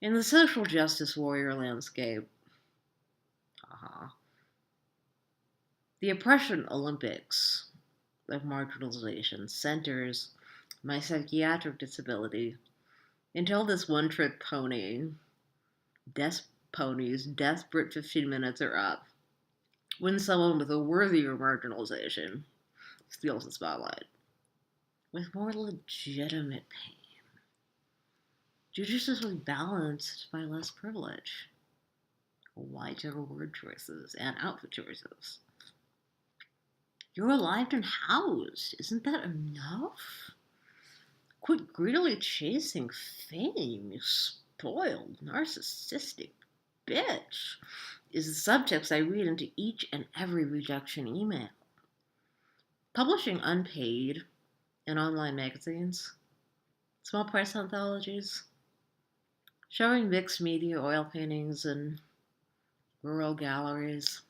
In the social justice warrior landscape, the oppression Olympics of marginalization centers my psychiatric disability until this one-trick pony, ponies, desperate 15 minutes are up, when someone with a worthier marginalization steals the spotlight. With more legitimate pain, judiciously balanced by less privilege, wider word choices, and outfit choices. You're alive and housed. Isn't that enough? Quit greedily chasing fame, you spoiled, narcissistic bitch, is the subtext I read into each and every rejection email. Publishing unpaid in online magazines, small price anthologies, showing mixed media oil paintings in rural galleries,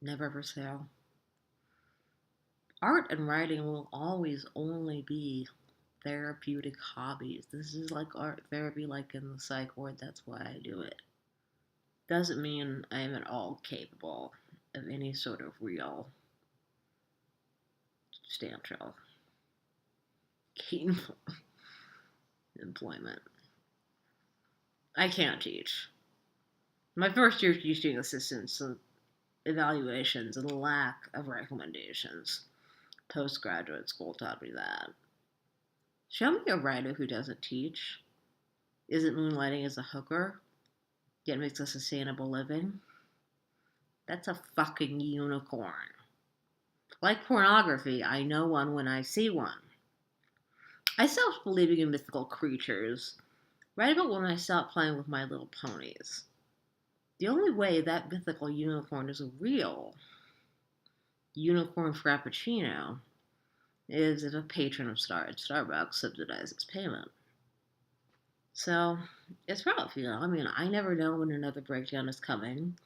never for sale. Art and writing will always only be therapeutic hobbies. This is like art therapy, like in the psych ward. That's why I do it. Doesn't mean I am at all capable of any sort of real, substantial, gainful employment. I can't teach. My first year teaching assistants and evaluations and lack of recommendations. Postgraduate school taught me that. Show me a writer who doesn't teach, isn't moonlighting as a hooker, yet makes a sustainable living. That's a fucking unicorn. Like pornography, I know one when I see one. I stopped believing in mythical creatures right about when I stopped playing with My Little Ponies. The only way that mythical unicorn is a real unicorn frappuccino is if a patron of Starbucks subsidizes payment. So, it's rough, you know? I mean, I never know when another breakdown is coming.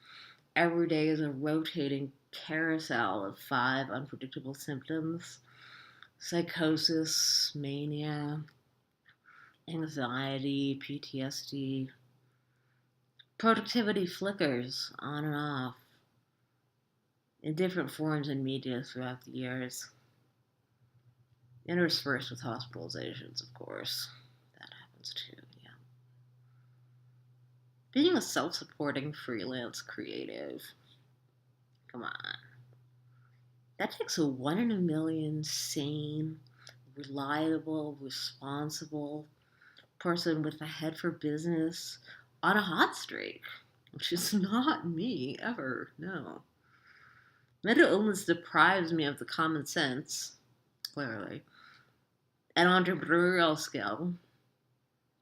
Every day is a rotating carousel of 5 unpredictable symptoms: psychosis, mania, anxiety, PTSD. Productivity flickers on and off in different forms and media throughout the years. Interspersed with hospitalizations, of course. That happens too, yeah. Being a self-supporting freelance creative, come on. That takes a 1 in a million sane, reliable, responsible person with a head for business on a hot streak, which is not me ever, no. Mental illness deprives me of the common sense, clearly, and entrepreneurial skill,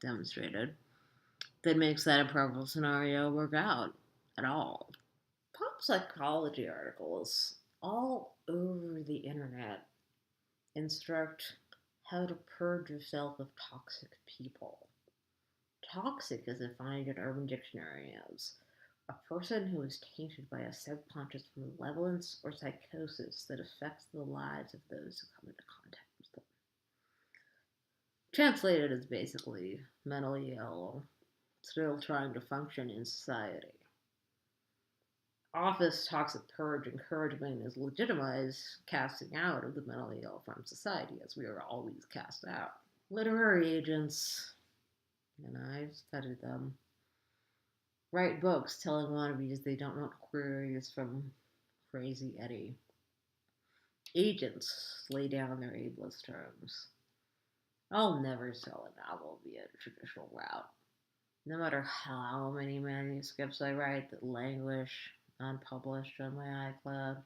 demonstrated, that makes that improbable scenario work out at all. Pop psychology articles all over the internet instruct how to purge yourself of toxic people. Toxic is defined in Urban Dictionary as a person who is tainted by a subconscious malevolence or psychosis that affects the lives of those who come into contact with them. Translated as basically mentally ill, still trying to function in society. Office toxic purge encouragement is legitimized casting out of the mentally ill from society, as we are always cast out. Literary agents, and I've studied them, write books telling wannabes they don't want queries from Crazy Eddie. Agents lay down their ableist terms. I'll never sell a novel via the traditional route, no matter how many manuscripts I write that languish unpublished on my iCloud.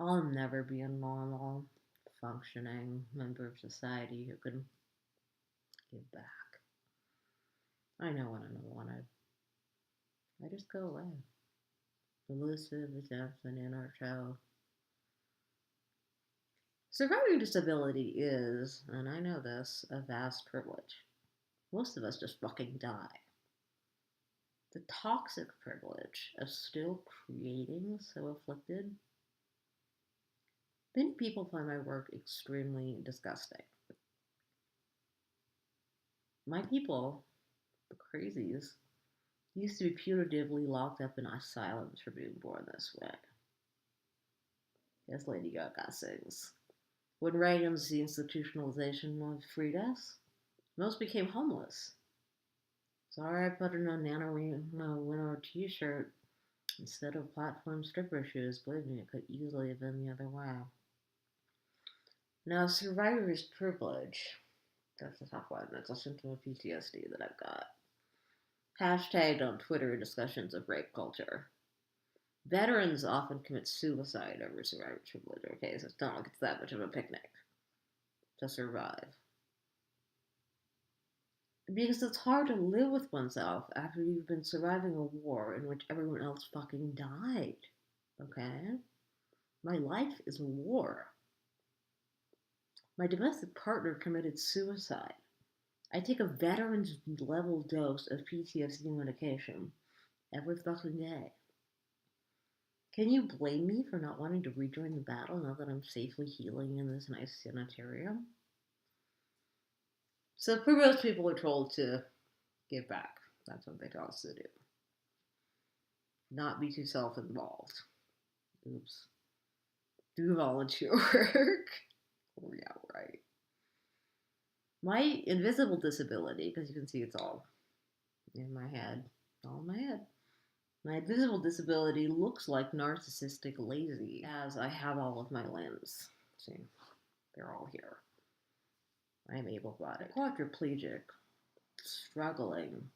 I'll never be a normal, functioning member of society who can give back. I know when I'm wanted. I just go away. Elusive as an inner show. Surviving disability is, and I know this, a vast privilege. Most of us just fucking die. The toxic privilege of still creating so afflicted. Many people find my work extremely disgusting. My people The crazies used to be punitively locked up in asylums for being born this way. As Lady Gaga sings. When Reagan's deinstitutionalization freed us, most became homeless. Sorry I put in a winner t-shirt instead of platform stripper shoes. Believe me, it could easily have been the other way. Now, survivor's privilege. That's a tough one. That's a symptom of PTSD that I've got. Hashtagged on Twitter discussions of rape culture. Veterans often commit suicide over survivor's privilege. Okay, so it's not like it's that much of a picnic to survive. Because it's hard to live with oneself after you've been surviving a war in which everyone else fucking died. Okay? My life is a war. My domestic partner committed suicide. I take a veteran's level dose of PTSD medication every fucking day. Can you blame me for not wanting to rejoin the battle now that I'm safely healing in this nice sanitarium? So privileged people are told to give back. That's what they tell us to do. Not be too self-involved. Oops. Do volunteer work. Oh, yeah, right. My invisible disability, because you can see it's all in my head, all in my head. My invisible disability looks like narcissistic lazy, as I have all of my limbs. See, they're all here. I am able-bodied. Quadriplegic, struggling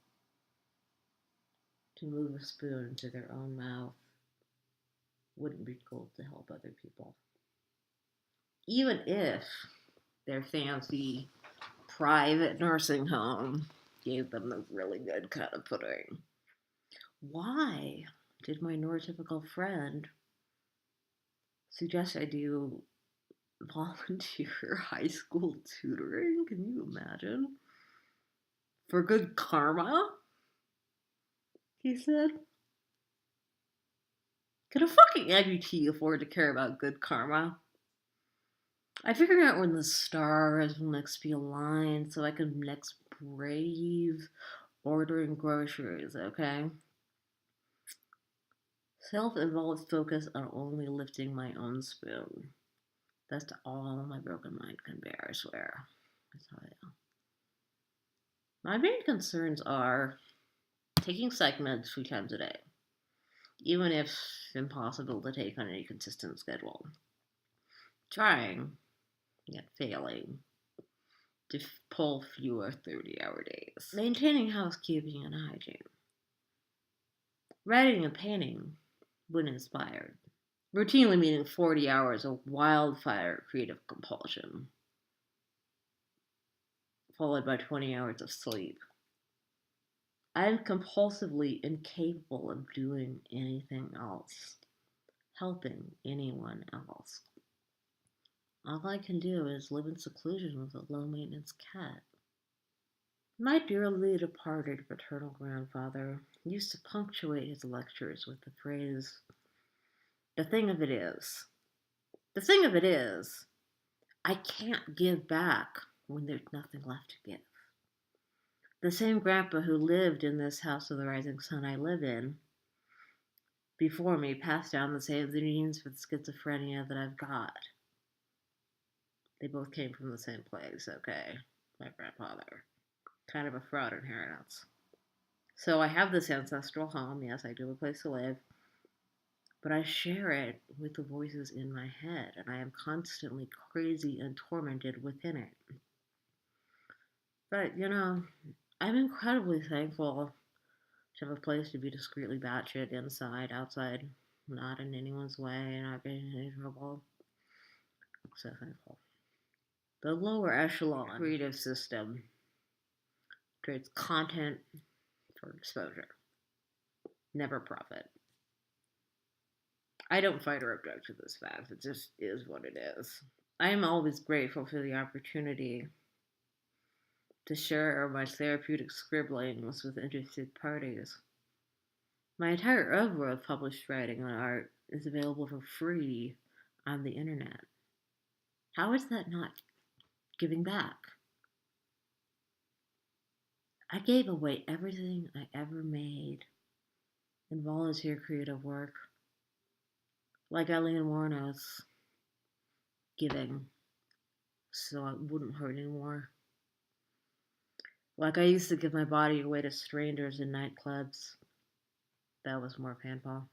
to move a spoon to their own mouth wouldn't be cool to help other people. Even if their fancy private nursing home gave them the really good kind of pudding. Why did my neurotypical friend suggest I do volunteer high school tutoring? Can you imagine? For good karma? He said. Can a fucking amputee afford to care about good karma? I figure out when the stars will next be aligned so I can next brave ordering groceries, okay? Self-involved focus on only lifting my own spoon. That's all my broken mind can bear, I swear. I tell you. My main concerns are taking psych meds 3 times a day, even if impossible to take on any consistent schedule. Trying, yet failing, to pull fewer 30-hour days. Maintaining housekeeping and hygiene. Writing and painting when inspired. Routinely meeting 40 hours of wildfire creative compulsion, followed by 20 hours of sleep. I am compulsively incapable of doing anything else, helping anyone else. All I can do is live in seclusion with a low-maintenance cat. My dearly departed paternal grandfather used to punctuate his lectures with the phrase, "The thing of it is, the thing of it is, I can't give back when there's nothing left to give." The same grandpa who lived in this house of the rising sun I live in before me passed down the same genes for the schizophrenia that I've got. They both came from the same place, okay? My grandfather. Kind of a fraud inheritance. So I have this ancestral home, yes, I do have a place to live, but I share it with the voices in my head, and I am constantly crazy and tormented within it. But, I'm incredibly thankful to have a place to be discreetly batshit inside, outside, not in anyone's way, not getting in any trouble. So thankful. The lower echelon creative system trades content for exposure, never profit. I don't fight or object to this fact. It just is what it is. I am always grateful for the opportunity to share my therapeutic scribblings with interested parties. My entire oeuvre of published writing and art is available for free on the internet. How is that not giving back? I gave away everything I ever made in volunteer creative work, like Eileen Warnos, giving so it wouldn't hurt anymore. Like I used to give my body away to strangers in nightclubs. That was more painful.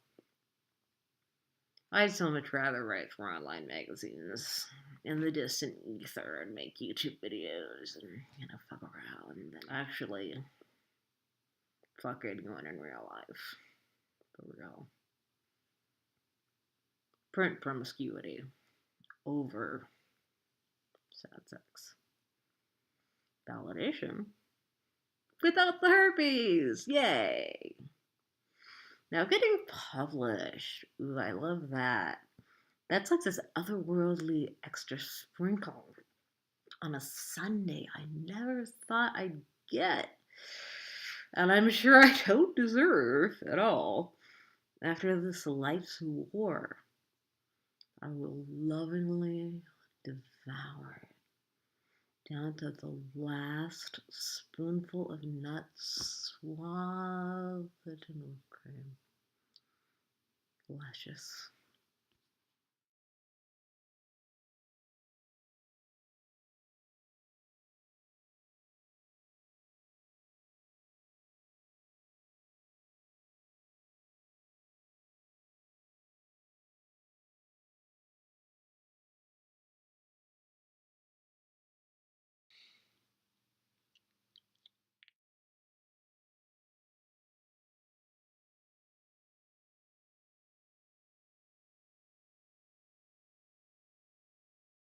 I'd so much rather write for online magazines in the distant ether and make YouTube videos and, fuck around than actually fuck anyone in real life. For real. Print promiscuity over sad sex. Validation without the herpes! Yay! Now getting published. Ooh, I love that. That's like this otherworldly extra sprinkle on a Sunday I never thought I'd get. And I'm sure I don't deserve at all. After this life's war, I will lovingly devour it down to the last spoonful of nuts swathed in cream. Luscious.